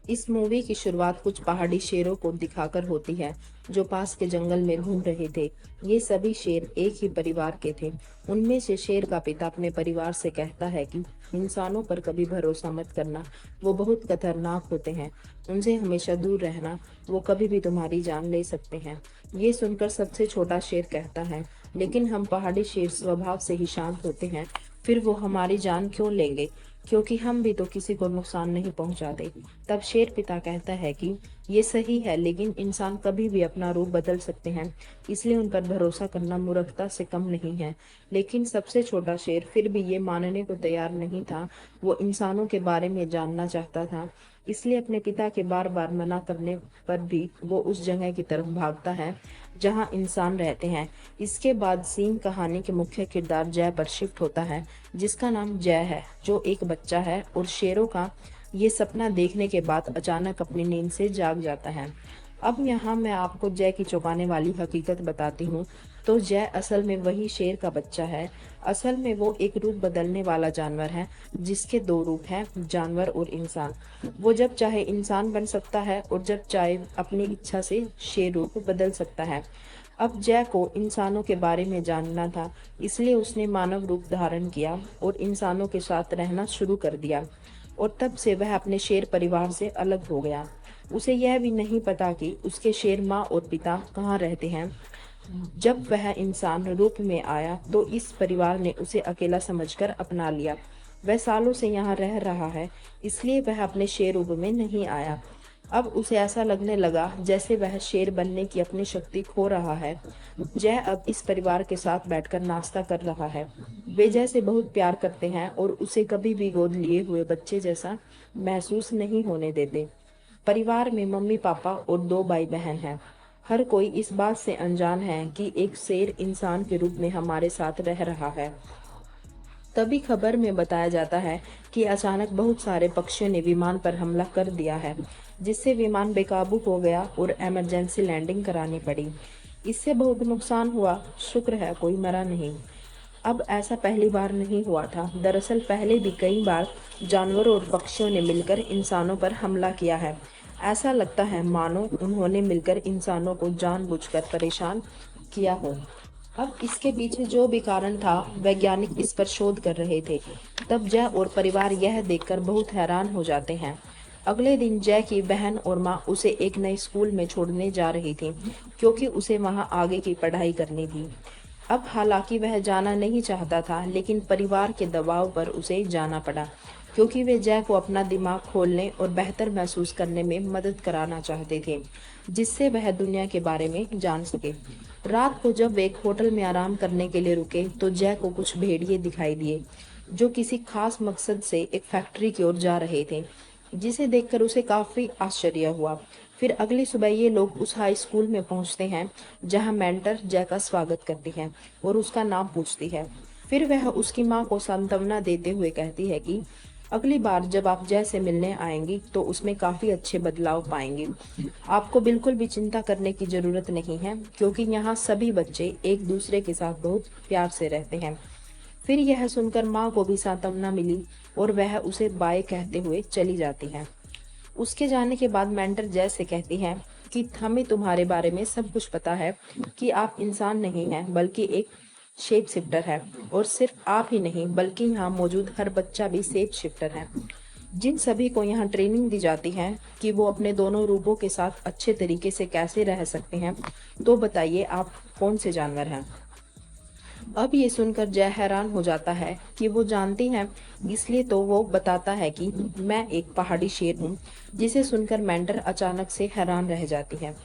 इस मूवी की शुरुआत कुछ पहाड़ी शेरों को दिखाकर होती है जो पास के जंगल में घूम रहे थे। ये सभी शेर एक ही परिवार के थे। उनमें से शेर का पिता अपने परिवार से कहता है कि इंसानों पर कभी भरोसा मत करना, वो बहुत खतरनाक होते हैं। उनसे हमेशा दूर रहना, वो कभी भी तुम्हारी जान ले सकते हैं। ये सुनकर सबसे छोटा शेर कहता है, लेकिन हम पहाड़ी शेर स्वभाव से ही शांत होते हैं, फिर वो हमारी जान क्यों लेंगे? क्योंकि हम भी तो किसी को नुकसान नहीं पहुंचाते। तब शेर पिता कहता है कि ये सही है, लेकिन इंसान कभी भी अपना रूप बदल सकते हैं, इसलिए उन पर भरोसा करना मूर्खता से कम नहीं है। लेकिन सबसे छोटा शेर फिर भी ये मानने को तैयार नहीं था। वो इंसानों के बारे में जानना चाहता था, इसलिए अपने पिता के बार बार मना करने पर भी वो उस जगह की तरफ भागता है जहाँ इंसान रहते हैं। इसके बाद सीन कहानी के मुख्य किरदार जय पर शिफ्ट होता है, जिसका नाम जय है, जो एक बच्चा है और शेरों का ये सपना देखने के बाद अचानक अपनी नींद से जाग जाता है। अब यहाँ मैं आपको जय की चौंकाने वाली हकीकत बताती हूँ। तो जय असल में वही शेर का बच्चा है। असल में वो एक रूप बदलने वाला जानवर है, जिसके दो रूप हैं, जानवर और इंसान। वो जब चाहे इंसान बन सकता है और जब चाहे अपनी इच्छा से शेर रूप बदल सकता है। अब जय को इंसानों के बारे में जानना था, इसलिए उसने मानव रूप धारण किया और इंसानों के साथ रहना शुरू कर दिया। और तब से वह अपने शेर परिवार से अलग हो गया। उसे यह भी नहीं पता कि उसके शेर माँ और पिता कहाँ रहते हैं। जब वह इंसान रूप में आया तो इस परिवार ने उसे अकेला समझकर अपना लिया। वह सालों से यहाँ रह रहा है, इसलिए वह अपने शेर रूप में नहीं आया। अब उसे ऐसा लगने लगा जैसे वह शेर बनने की अपनी शक्ति खो रहा है। जय अब इस परिवार के साथ बैठकर नाश्ता कर रहा है। वे जय से बहुत प्यार करते हैं और उसे कभी भी गोद लिए हुए बच्चे जैसा महसूस नहीं होने देते। परिवार में मम्मी पापा और दो भाई बहन हैं। हर कोई इस बात से अनजान है कि एक शेर इंसान के रूप में हमारे साथ रह रहा है। तभी खबर में बताया जाता है कि अचानक बहुत सारे पक्षियों ने विमान पर हमला कर दिया है, जिससे विमान बेकाबू हो गया और इमरजेंसी लैंडिंग करानी पड़ी। इससे बहुत नुकसान हुआ, शुक्र है कोई मरा नहीं। अब ऐसा पहली बार नहीं हुआ था। दरअसल पहले भी कई बार जानवरों और पक्षियों ने मिलकर इंसानों पर हमला किया है। ऐसा लगता है मानो उन्होंने मिलकर इंसानों को जानबूझकर परेशान किया हो। अब इसके पीछे जो भी कारण था, वैज्ञानिक इस पर शोध कर रहे थे। तब जय और परिवार यह देखकर बहुत हैरान हो जाते हैं। अगले दिन जय की बहन और माँ उसे एक नए स्कूल में छोड़ने जा रही थी, क्योंकि उसे वहाँ आगे की पढ़ाई करनी थी। अब हालांकि वह जाना नहीं चाहता था, लेकिन परिवार के दबाव पर उसे जाना पड़ा, क्योंकि वे जय को अपना दिमाग खोलने और बेहतर महसूस करने में मदद कराना चाहते थे, जिससे वह दुनिया के बारे में जान सके। रात को जब वे एक होटल में आराम करने के लिए रुके तो जय को कुछ भेड़िए दिखाई दिए, जो किसी खास मकसद से एक फैक्ट्री की ओर जा रहे थे, जिसे देखकर उसे काफी आश्चर्य हुआ। फिर अगली सुबह ये लोग उस हाई स्कूल में पहुंचते हैं, जहां मेंटर जय का स्वागत करती है और उसका नाम पूछती है। फिर वह उसकी माँ को सांत्वना देते हुए कहती है कि अगली बार जब आप जय से मिलने आएंगी तो उसमें काफी अच्छे बदलाव पाएंगी। आपको बिल्कुल भी चिंता करने की जरूरत नहीं है, क्योंकि यहाँ सभी बच्चे एक दूसरे के साथ बहुत प्यार से रहते हैं। फिर यह सुनकर माँ को भी सांत्वना मिली और वह उसे बाय कहते हुए चली जाती है। उसके जाने के बाद मेंटर जय से कहती है कि हमें तुम्हारे बारे में सब कुछ पता है, कि आप इंसान नहीं हैं बल्कि एक शेप शिफ्टर है। और सिर्फ आप ही नहीं, बल्कि यहाँ मौजूद हर बच्चा भी शेप शिफ्टर है। जिन सभी को यहाँ ट्रेनिंग दी जाती है कि वो अपने दोनों रूपों के साथ अच्छे तरीके से कैसे रह सकते हैं। तो बताइए आप कौन से जानवर हैं? अब ये सुनकर जय हैरान हो जाता है कि वो जानती है, इसलिए तो वो बताता है कि मैं एक पहाड़ी शेर हूँ। जिसे सुनकर मेंटर अचानक से हैरान रह जाती है।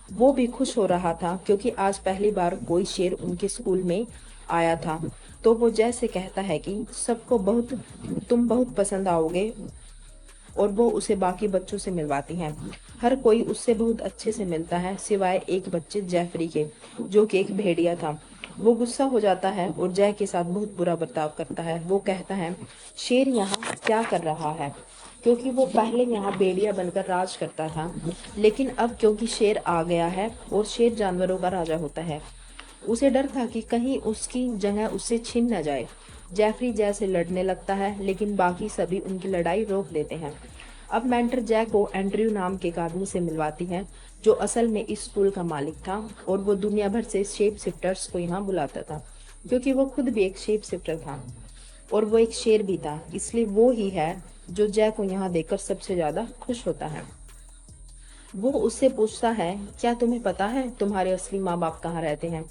वो भी खुश हो रहा था, क्योंकि आज पहली बार कोई शेर उनके स्कूल में आया था। तो वो जय से कहता है कि सबको तुम बहुत पसंद आओगे, और वो उसे बाकी बच्चों से मिलवाती हैं। हर कोई उससे बहुत अच्छे से मिलता है, सिवाय एक बच्चे जेफरी के, जो कि एक भेड़िया था। वो गुस्सा हो जाता है और जय के साथ बहुत बुरा बर्ताव करता है। वो कहता है शेर यहाँ क्या कर रहा है, क्योंकि वो पहले यहाँ भेड़िया बनकर राज करता था, लेकिन अब क्योंकि शेर आ गया है और शेर जानवरों का राजा होता है, उसे डर था कि कहीं उसकी जगह उससे छिन न जाए। जेफरी जय से लड़ने लगता है, लेकिन बाकी सभी उनकी लड़ाई रोक देते हैं। अब मेंटर जय को एंड्रयू नाम के एक आदमी से मिलवाती है, जो असल में इस स्कूल का मालिक था और वो दुनिया भर से शेप शिफ्टर्स को यहाँ बुलाता था, क्योंकि वो खुद भी एक शेप शिफ्टर था और वो एक शेर भी था। इसलिए वो ही है जो जय को यहाँ देखकर सबसे ज्यादा खुश होता है। वो उससे पूछता है, क्या तुम्हें पता है तुम्हारे असली माँ बाप कहाँ रहते हैं?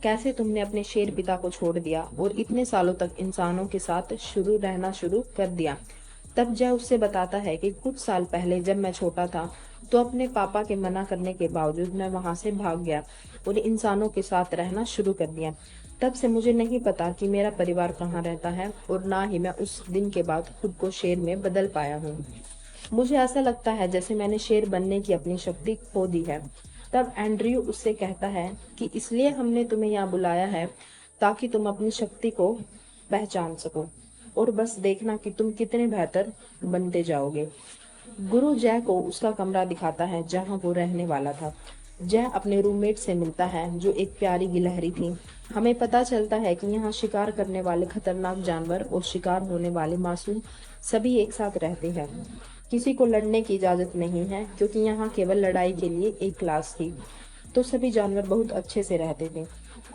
कैसे तुमने अपने शेर पिता को छोड़ दिया और इतने सालों तक इंसानों के साथ रहना शुरू कर दिया? तब जय उससे बताता है कि कुछ साल पहले जब मैं छोटा था तो अपने पापा के मना करने के बावजूद मैं वहां से भाग गया और इंसानों के साथ रहना शुरू कर दिया। तब से मुझे नहीं पता कि मेरा परिवार कहाँ रहता है और ना ही मैं उस दिन के बाद खुद को शेर में बदल पाया हूँ। मुझे ऐसा लगता है जैसे मैंने शेर बनने की अपनी शक्ति खो दी है। तब एंड्रयू उससे कहता है कि इसलिए हमने तुम्हें यहाँ बुलाया है ताकि तुम अपनी शक्ति को पहचान सको और बस देखना कि तुम कितने बेहतर बनते जाओगे। गुरु जय को उसका कमरा दिखाता है जहाँ वो रहने वाला था। जय अपने रूममेट से मिलता है जो एक प्यारी गिलहरी थी। हमें पता चलता है कि यहाँ शिकार करने वाले खतरनाक जानवर और शिकार होने वाले मासूम सभी एक साथ रहते हैं। किसी को लड़ने की इजाजत नहीं है क्योंकि यहाँ केवल लड़ाई के लिए एक क्लास थी। तो सभी जानवर बहुत अच्छे से रहते थे।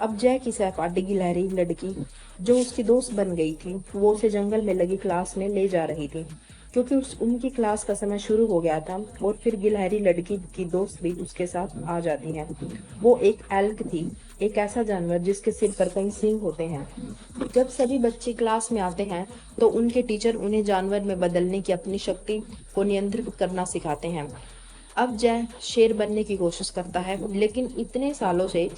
अब जय की सहपाठी गिलहरी लड़की जो उसकी दोस्त बन गई थी, वो उसे जंगल में लगी क्लास में ले जा रही थी क्योंकि उनकी क्लास का समय शुरू हो गया था। और फिर गिलहरी लड़की की दोस्त भी उसके साथ आ जाती है। वो एक एल्क थी, एक ऐसा जानवर जिसके सिर पर कई सींग होते हैं। जब सभी बच्चे क्लास में आते हैं तो उनके टीचर उन्हें जानवर में बदलने की अपनी शक्ति को नियंत्रित करना सिखाते हैं। अब जय शेर बनने की कोशिश करता है, लेकिन इतने सालों से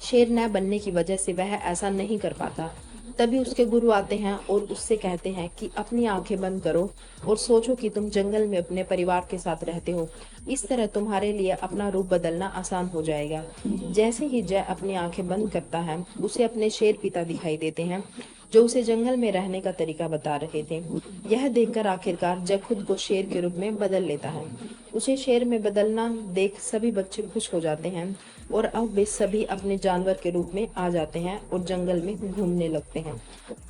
शेर न बनने की वजह से वह ऐसा नहीं कर पाता। तभी उसके गुरु आते हैं और उससे कहते हैं कि अपनी आंखें बंद करो और सोचो कि तुम जंगल में अपने परिवार के साथ रहते हो। इस तरह तुम्हारे लिए अपना रूप बदलना आसान हो जाएगा। जैसे ही जय अपनी आंखें बंद करता है, उसे अपने शेर पिता दिखाई देते हैं जो उसे जंगल में रहने का तरीका बता रहे थे। यह देखकर आखिरकार जय खुद को शेर के रूप में बदल लेता है। उसे शेर में बदलना देख सभी बच्चे खुश हो जाते हैं और अब वे सभी अपने जानवर के रूप में आ जाते हैं और जंगल में घूमने लगते हैं।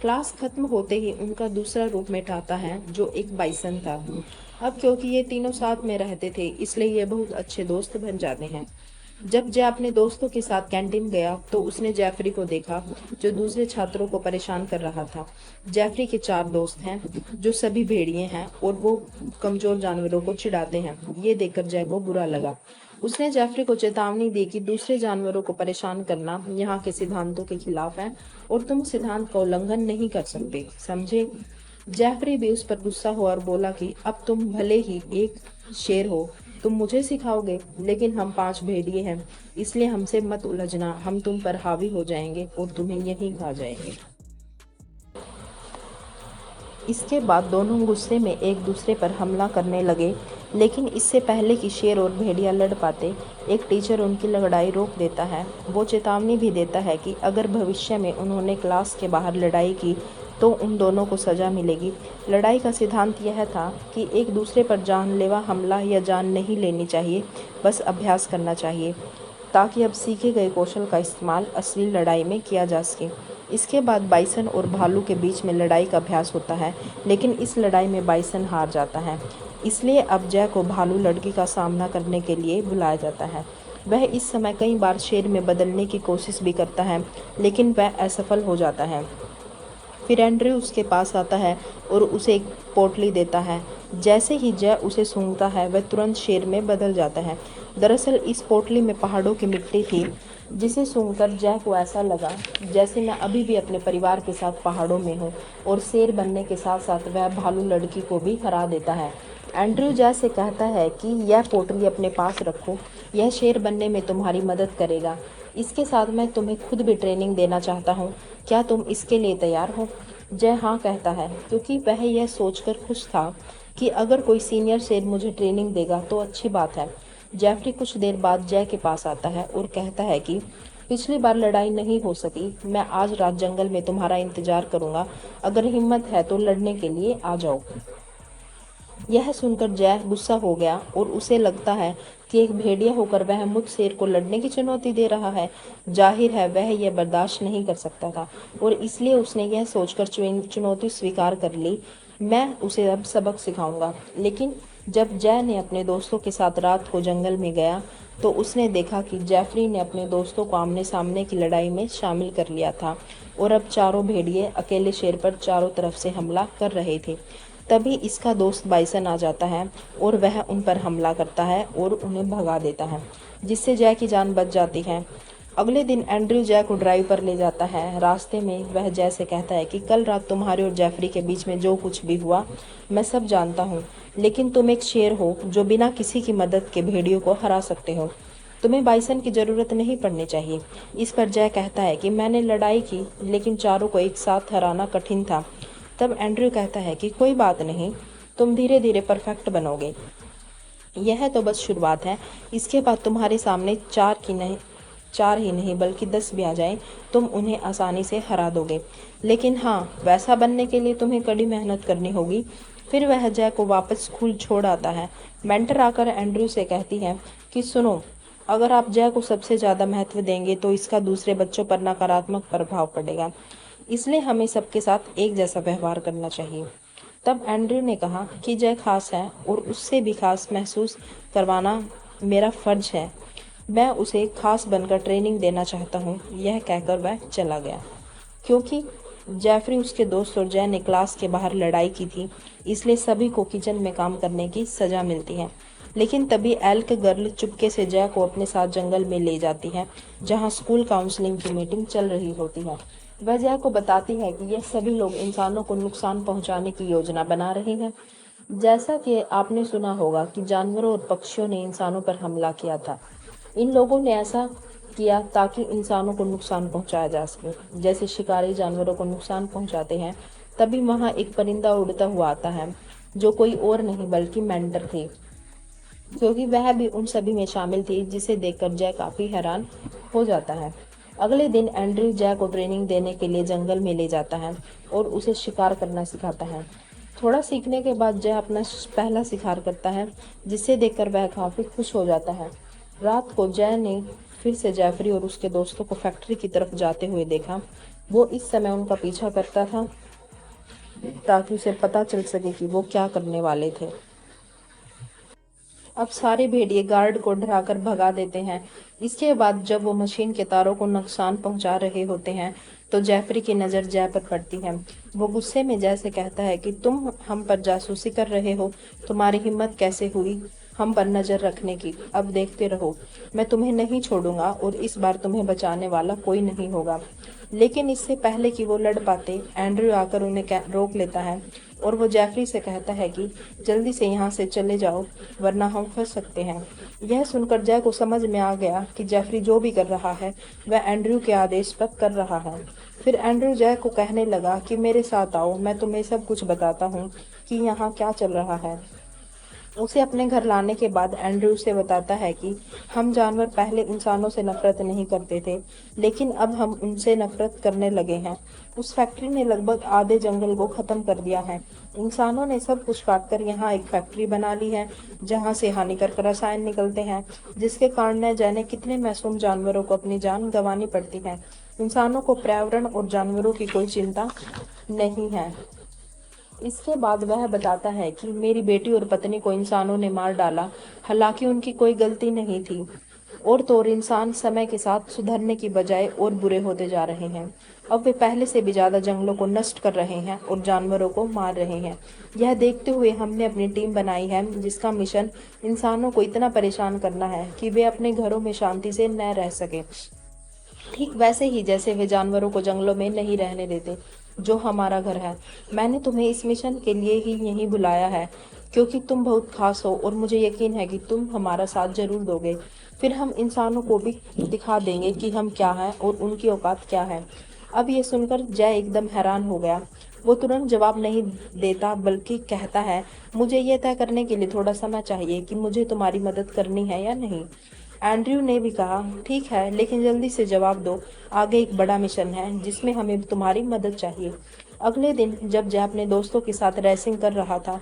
क्लास खत्म होते ही उनका दूसरा रूपमेट आता है जो एक बाइसन था। अब क्योंकि ये तीनों साथ में रहते थे इसलिए ये बहुत अच्छे दोस्त बन जाते हैं। जब जय अपने दोस्तों के साथ कैंटीन गया तो उसने जेफरी को देखा जो दूसरे छात्रों को परेशान कर रहा था। जेफरी के 4 दोस्त हैं जो सभी भेड़िए हैं और वो कमजोर जानवरों को चिढ़ाते हैं। ये देखकर जय को बुरा लगा। उसने जेफरी को चेतावनी दी कि दूसरे जानवरों को परेशान करना यहाँ के सिद्धांतों के खिलाफ है और तुम सिद्धांत का उल्लंघन नहीं कर सकते, समझे? जेफरी भी उस पर गुस्सा हुआ और बोला कि अब तुम भले ही एक शेर हो, तुम मुझे सिखाओगे, लेकिन हम 5 भेड़िए हैं, इसलिए हमसे मत उलझना, हम तुम पर हावी हो जाएंगे और तुम्हें यहीं खा जाएंगे। इसके बाद दोनों गुस्से में एक दूसरे पर हमला करने लगे, लेकिन इससे पहले कि शेर और भेड़िया लड़ पाते, एक टीचर उनकी लड़ाई रोक देता है। वो चेतावनी भी देता है कि अगर भविष्य में उन्होंने क्लास के बाहर लड़ाई की तो उन दोनों को सजा मिलेगी। लड़ाई का सिद्धांत यह था कि एक दूसरे पर जानलेवा हमला या जान नहीं लेनी चाहिए, बस अभ्यास करना चाहिए ताकि अब सीखे गए कौशल का इस्तेमाल असली लड़ाई में किया जा सके। इसके बाद बाइसन और भालू के बीच में लड़ाई का अभ्यास होता है, लेकिन इस लड़ाई में बाइसन हार जाता है। इसलिए अब जय को भालू लड़की का सामना करने के लिए बुलाया जाता है। वह इस समय कई बार शेर में बदलने की कोशिश भी करता है, लेकिन वह असफल हो जाता है। फिर एंड्रयू उसके पास आता है और उसे एक पोटली देता है। जैसे ही जय उसे सूंघता है वह तुरंत शेर में बदल जाता है। दरअसल इस पोटली में पहाड़ों की मिट्टी थी, जिसे सूंघकर जय को ऐसा लगा जैसे मैं अभी भी अपने परिवार के साथ पहाड़ों में हूँ, और शेर बनने के साथ साथ वह भालू लड़की को भी हरा देता है। एंड्रयू जय से कहता है कि यह पोटली अपने पास रखो, यह शेर बनने में तुम्हारी मदद करेगा। इसके साथ मैं तुम्हें खुद भी ट्रेनिंग देना चाहता हूँ, क्या तुम इसके लिए तैयार हो? जय हाँ कहता है, क्योंकि वह यह सोचकर खुश था कि अगर कोई सीनियर शेर मुझे ट्रेनिंग देगा तो अच्छी बात है। जेफरी कुछ देर बाद जय के पास आता है और कहता है कि पिछली बार लड़ाई नहीं हो सकी, मैं आज रात जंगल में तुम्हारा इंतजार करूंगा, अगर हिम्मत है तो लड़ने के लिए आ जाओ। यह सुनकर जय गुस्सा हो गया और उसे लगता है कि एक भेड़िया होकर वह मुझ शेर को लड़ने की चुनौती दे रहा है। जाहिर है वह यह बर्दाश्त नहीं कर सकता था और इसलिए उसने यह सोचकर चुनौती स्वीकार कर ली मैं उसे अब सबक सिखाऊंगा। लेकिन जब जय ने अपने दोस्तों के साथ रात को जंगल में गया तो उसने देखा कि जेफरी ने अपने दोस्तों को आमने सामने की लड़ाई में शामिल कर लिया था और अब चारों भेड़िए अकेले शेर पर चारों तरफ से हमला कर रहे थे। तभी इसका दोस्त बाइसन आ जाता है और वह उन पर हमला करता है और उन्हें भगा देता है, जिससे जय की जान बच जाती है। अगले दिन एंड्रयू जय को ड्राइव पर ले जाता है। रास्ते में वह जय से कहता है कि कल रात तुम्हारे और जेफरी के बीच में जो कुछ भी हुआ मैं सब जानता हूँ, लेकिन तुम एक शेर हो जो बिना किसी की मदद के भेड़ियों को हरा सकते हो। तुम्हें बाइसन की जरूरत नहीं पड़नी चाहिए। इस पर जय कहता है कि मैंने लड़ाई की, लेकिन चारों को एक साथ हराना कठिन था। तब एंड्रयू कहता है कि कोई बात नहीं, तुम धीरे धीरे परफेक्ट बनोगे। यह तो बस शुरुआत है। इसके बाद तुम्हारे सामने चार ही नहीं बल्कि 10 भी आ जाएं, तुम उन्हें आसानी से हरा दोगे। लेकिन हाँ, वैसा बनने के लिए तुम्हें कड़ी मेहनत करनी होगी। फिर वह जय को वापस स्कूल छोड़ आता है। मेंटर आकर एंड्रयू से कहती है कि सुनो, अगर आप जय को सबसे ज़्यादा महत्व देंगे तो इसका दूसरे बच्चों पर नकारात्मक प्रभाव पड़ेगा। इसलिए हमें सबके साथ एक जैसा व्यवहार करना चाहिए। तब एंड्रयू ने कहा कि जय खास है और उससे भी खास महसूस करवाना मेरा फर्ज है। मैं उसे खास बनकर ट्रेनिंग देना चाहता हूँ। यह कहकर वह चला गया। क्योंकि जेफरी, उसके दोस्त और जय ने क्लास के बाहर लड़ाई की थी, इसलिए सभी को किचन में काम करने की सजा मिलती है। लेकिन तभी एल्क गर्ल चुपके से जय को अपने साथ जंगल में ले जाती है, जहाँ स्कूल काउंसलिंग की मीटिंग चल रही होती है। वह जय को बताती है कि यह सभी लोग इंसानों को नुकसान पहुंचाने की योजना बना रहे हैं। जैसा कि आपने सुना होगा कि जानवरों और पक्षियों ने इंसानों पर हमला किया था। इन लोगों ने ऐसा किया ताकि इंसानों को नुकसान पहुंचाया जा सके। जैसे शिकारी जानवरों को नुकसान पहुंचाते हैं, तभी वहां एक परिंदा उड़ता हुआ आता है, जो कोई और नहीं बल्कि मेंटर थी, क्योंकि वह भी उन सभी में शामिल थी, जिसे देखकर जय काफी हैरान हो जाता है। अगले दिन एंड्रयू जय को ट्रेनिंग देने के लिए जंगल में ले जाता है और उसे शिकार करना सिखाता है। थोड़ा सीखने के बाद जय अपना पहला शिकार करता है, जिसे देखकर वह काफी खुश हो जाता है। रात को जय ने फिर से जेफरी और उसके दोस्तों को फैक्ट्री की तरफ जाते हुए देखा। वो इस समय उनका पीछा करता था ताकि उसे पता चल सके कि वो क्या करने वाले थे। अब सारे भेड़िए गार्ड को डराकर भगा देते हैं। इसके बाद जब वो मशीन के तारों को नुकसान पहुंचा रहे होते हैं तो जेफरी की नज़र जय पर पड़ती है। वो गुस्से में जय से कहता है कि तुम हम पर जासूसी कर रहे हो, तुम्हारी हिम्मत कैसे हुई हम पर नजर रखने की। अब देखते रहो, मैं तुम्हें नहीं छोड़ूंगा और इस बार तुम्हें बचाने वाला कोई नहीं होगा। लेकिन इससे पहले कि वो लड़ पाते, एंड्रयू आकर उन्हें रोक लेता है और वो जेफरी से कहता है कि जल्दी से यहाँ से चले जाओ, वरना हम फंस सकते हैं। यह सुनकर जय को समझ में आ गया कि जेफरी जो भी कर रहा है वह एंड्रयू के आदेश पर कर रहा है। फिर एंड्रयू जय को कहने लगा कि मेरे साथ आओ, मैं तुम्हें सब कुछ बताता हूँ कि यहाँ क्या चल रहा है। उसे अपने घर लाने के बाद एंड्रयू से बताता है कि हम जानवर पहले इंसानों से नफरत नहीं करते थे, लेकिन अब हम उनसे नफरत करने लगे हैं। उस फैक्ट्री ने लगभग आधे जंगल को खत्म कर दिया है। इंसानों ने सब कुछ काटकर यहाँ एक फैक्ट्री बना ली है, जहाँ से हानिकारक रसायन निकलते हैं, जिसके कारण न जाने कितने मासूम जानवरों को अपनी जान गंवानी पड़ती है। इंसानों को पर्यावरण और जानवरों की कोई चिंता नहीं है। इसके बाद वह बताता है कि मेरी बेटी और पत्नी को इंसानों ने मार डाला, हालांकि उनकी कोई गलती नहीं थी। और तो और इंसान समय के साथ सुधरने की बजाय और बुरे होते जा रहे हैं। अब वे पहले से भी ज्यादा जंगलों को नष्ट कर रहे हैं और जानवरों को मार रहे हैं। यह देखते हुए हमने अपनी टीम बनाई है, जिसका मिशन इंसानों को इतना परेशान करना है कि वे अपने घरों में शांति से न रह सके, ठीक वैसे ही जैसे वे जानवरों को जंगलों में नहीं रहने देते, जो हमारा घर है। मैंने तुम्हें इस मिशन के लिए ही यहीं बुलाया है, क्योंकि तुम बहुत खास हो और मुझे यकीन है कि तुम हमारा साथ जरूर दोगे। फिर हम इंसानों को भी दिखा देंगे कि हम क्या हैं और उनकी औकात क्या है। अब ये सुनकर जय एकदम हैरान हो गया। वो तुरंत जवाब नहीं देता, बल्कि कहता है, मुझे ये तय करने के लिए थोड़ा समय चाहिए कि मुझे तुम्हारी मदद करनी है या नहीं। एंड्रयू ने भी कहा, ठीक है, लेकिन जल्दी से जवाब दो, आगे एक बड़ा मिशन है जिसमें हमें तुम्हारी मदद चाहिए। अगले दिन जब जय अपने दोस्तों के साथ रेसिंग कर रहा था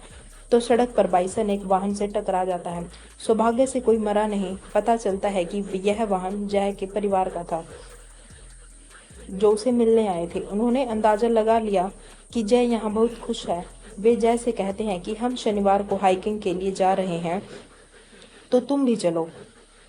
तो सड़क पर बाइसन एक वाहन से टकरा जाता है। सौभाग्य से कोई मरा नहीं। पता चलता है कि यह वाहन जय के परिवार का था, जो उसे मिलने आए थे। उन्होंने अंदाजा लगा लिया कि जय यहाँ बहुत खुश है वे जय से कहते हैं कि हम शनिवार को हाइकिंग के लिए जा रहे हैं, तो तुम भी चलो,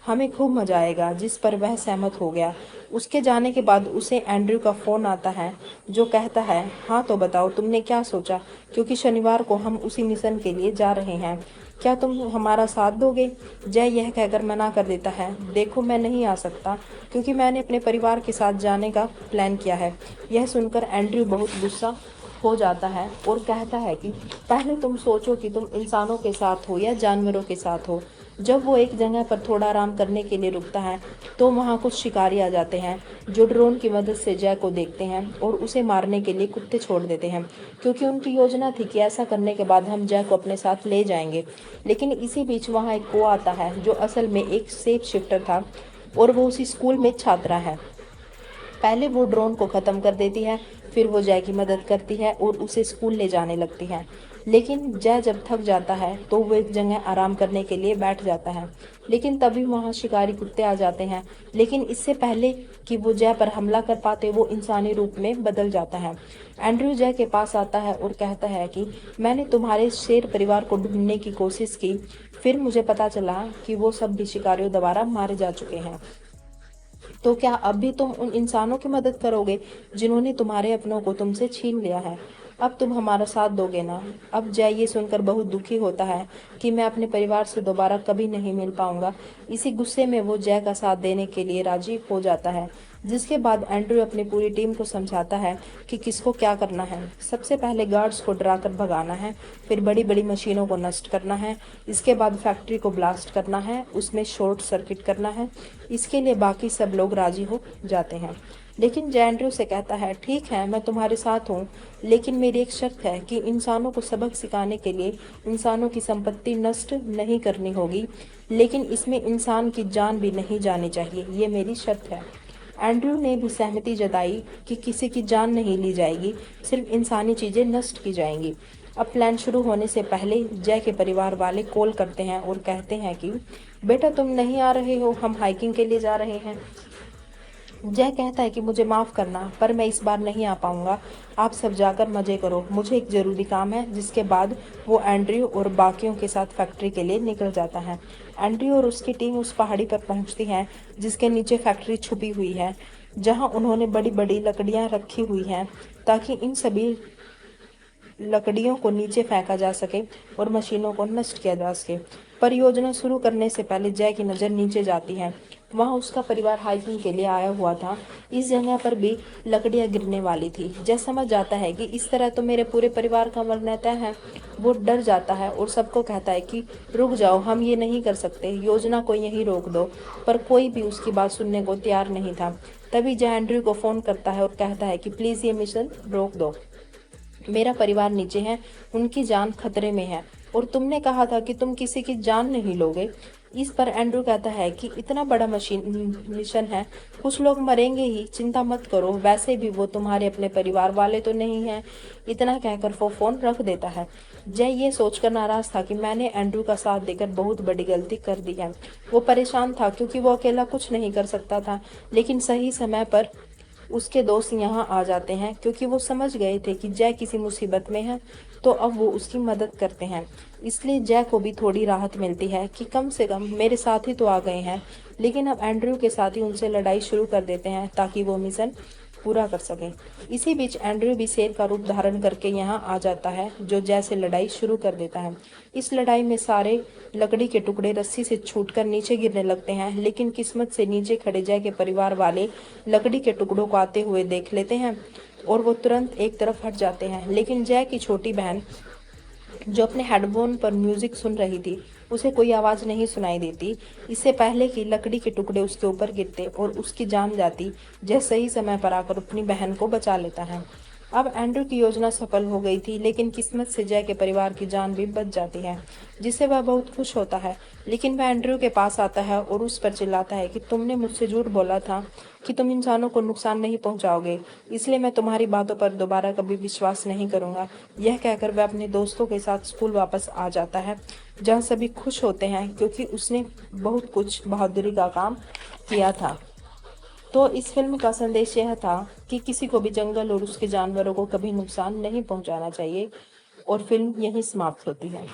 हमें खूब मजा आएगा। जिस पर वह सहमत हो गया। उसके जाने के बाद उसे एंड्रयू का फोन आता है, जो कहता है, हाँ तो बताओ तुमने क्या सोचा, क्योंकि शनिवार को हम उसी मिशन के लिए जा रहे हैं। क्या तुम हमारा साथ दोगे? जय यह कहकर मना कर देता है, देखो मैं नहीं आ सकता, क्योंकि मैंने अपने परिवार के साथ जाने का प्लान किया है। यह सुनकर एंड्रयू बहुत गुस्सा हो जाता है और कहता है कि पहले तुम सोचो कि तुम इंसानों के साथ हो या जानवरों के साथ हो। जब वो एक जगह पर थोड़ा आराम करने के लिए रुकता है, तो वहाँ कुछ शिकारी आ जाते हैं, जो ड्रोन की मदद से जय को देखते हैं और उसे मारने के लिए कुत्ते छोड़ देते हैं, क्योंकि उनकी योजना थी कि ऐसा करने के बाद हम जय को अपने साथ ले जाएंगे। लेकिन इसी बीच वहाँ एक को आता है, जो असल में एक सेफ शिफ्टर था और वो उसी स्कूल में छात्रा है। पहले वो ड्रोन को ख़त्म कर देती है, फिर वो जय की मदद करती है और उसे स्कूल ले जाने लगती है। लेकिन जय जब थक जाता है तो वो एक जगह आराम करने के लिए बैठ जाता है। लेकिन तभी वहाँ शिकारी कुत्ते आ जाते हैं। लेकिन इससे पहले कि वो जय पर हमला कर पाते, वो इंसानी रूप में बदल जाता है। एंड्रयू जय के पास आता है और कहता है कि मैंने तुम्हारे शेर परिवार को ढूंढने की कोशिश की, फिर मुझे पता चला कि वो सब भी शिकारियों द्वारा मारे जा चुके हैं। तो क्या अब भी तुम उन इंसानों की मदद करोगे जिन्होंने तुम्हारे अपनों को तुमसे छीन लिया है? अब तुम हमारा साथ दोगे ना? अब जय ये सुनकर बहुत दुखी होता है कि मैं अपने परिवार से दोबारा कभी नहीं मिल पाऊंगा। इसी गुस्से में वो जय का साथ देने के लिए राजी हो जाता है। जिसके बाद एंड्रयू अपनी पूरी टीम को समझाता है कि किसको क्या करना है। सबसे पहले गार्ड्स को डराकर भगाना है, फिर बड़ी बड़ी मशीनों को नष्ट करना है, इसके बाद फैक्ट्री को ब्लास्ट करना है, उसमें शॉर्ट सर्किट करना है। इसके लिए बाकी सब लोग राजी हो जाते हैं। लेकिन जय एंड्रयू से कहता है, ठीक है मैं तुम्हारे साथ हूँ, लेकिन मेरी एक शर्त है कि इंसानों को सबक सिखाने के लिए इंसानों की संपत्ति नष्ट नहीं करनी होगी, लेकिन इसमें इंसान की जान भी नहीं जानी चाहिए, ये मेरी शर्त है। एंड्रयू ने भी सहमति जताई कि किसी की जान नहीं ली जाएगी, सिर्फ इंसानी चीजें नष्ट की जाएंगी। अब प्लान शुरू होने से पहले जय के परिवार वाले कॉल करते हैं और कहते हैं कि बेटा तुम नहीं आ रहे हो, हम हाइकिंग के लिए जा रहे हैं। जय कहता है कि मुझे माफ़ करना, पर मैं इस बार नहीं आ पाऊंगा, आप सब जाकर मज़े करो, मुझे एक ज़रूरी काम है। जिसके बाद वो एंड्रयू और बाकियों के साथ फैक्ट्री के लिए निकल जाता है। एंड्रयू और उसकी टीम उस पहाड़ी पर पहुंचती है जिसके नीचे फैक्ट्री छुपी हुई है, जहां उन्होंने बड़ी बड़ी लकड़ियां रखी हुई हैं ताकि इन सभी लकड़ियों को नीचे फेंका जा सके और मशीनों को नष्ट किया जा सके। परियोजना शुरू करने से पहले जय की नज़र नीचे जाती है। वहाँ उसका परिवार हाइकिंग के लिए आया हुआ था। इस जगह पर भी लकड़ियाँ गिरने वाली थी। जय समझ जाता है कि इस तरह तो मेरे पूरे परिवार का मरना तय है। वो डर जाता है और सबको कहता है कि रुक जाओ, हम ये नहीं कर सकते, योजना को यहीं रोक दो। पर कोई भी उसकी बात सुनने को तैयार नहीं था। तभी जय एंड्रयू को फ़ोन करता है और कहता है कि प्लीज़ ये मिशन रोक दो, मेरा परिवार नीचे है, उनकी जान खतरे में है, और तुमने कहा था कि तुम किसी की जान नहीं लोगे। इस पर एंड्रयू कहता है कि इतना बड़ा मिशन है, कुछ लोग मरेंगे ही, चिंता मत करो, वैसे भी वो तुम्हारे अपने परिवार वाले तो नहीं हैं। इतना कहकर वो फोन रख देता है। जय ये सोचकर नाराज था कि मैंने एंड्रयू का साथ देकर बहुत बड़ी गलती कर दी है। वो परेशान था क्योंकि वो अकेला कुछ नहीं कर सकता था, लेकिन सही समय पर उसके दोस्त यहाँ आ जाते हैं क्योंकि वो समझ गए थे कि जय किसी मुसीबत में है, तो अब वो उसकी मदद करते हैं। इसलिए जय को भी थोड़ी राहत मिलती है कि कम से कम मेरे साथी तो आ गए हैं। लेकिन अब एंड्रयू के साथी उनसे लड़ाई शुरू कर देते हैं ताकि वो मिशन पूरा कर सकें। इसी बीच एंड्रयू भी शेर का रूप धारण करके यहाँ आ जाता है, जो जय से लड़ाई शुरू कर देता है। इस लड़ाई में सारे लकड़ी के टुकड़े रस्सी से छूटकर नीचे गिरने लगते हैं, लेकिन किस्मत से नीचे खड़े जय के परिवार वाले लकड़ी के टुकड़ों को आते हुए देख लेते हैं और वो तुरंत एक तरफ हट जाते हैं। लेकिन जय की छोटी बहन, जो अपने हेडफोन पर म्यूजिक सुन रही थी, उसे कोई आवाज़ नहीं सुनाई देती। इससे पहले कि लकड़ी के टुकड़े उसके ऊपर गिरते और उसकी जान जाती, जय सही समय पर आकर अपनी बहन को बचा लेता है। अब एंड्रयू की योजना सफल हो गई थी, लेकिन किस्मत से जय के परिवार की जान भी बच जाती है, जिससे वह बहुत खुश होता है। लेकिन वह एंड्रयू के पास आता है और उस पर चिल्लाता है कि तुमने मुझसे झूठ बोला था कि तुम इंसानों को नुकसान नहीं पहुंचाओगे, इसलिए मैं तुम्हारी बातों पर दोबारा कभी विश्वास नहीं करूंगा। यह कहकर वह अपने दोस्तों के साथ स्कूल वापस आ जाता है, जहाँ सभी खुश होते हैं क्योंकि उसने बहुत कुछ बहादुरी का काम किया था। तो इस फिल्म का संदेश यह था कि किसी को भी जंगल और उसके जानवरों को कभी नुकसान नहीं पहुंचाना चाहिए। और फिल्म यहीं समाप्त होती है।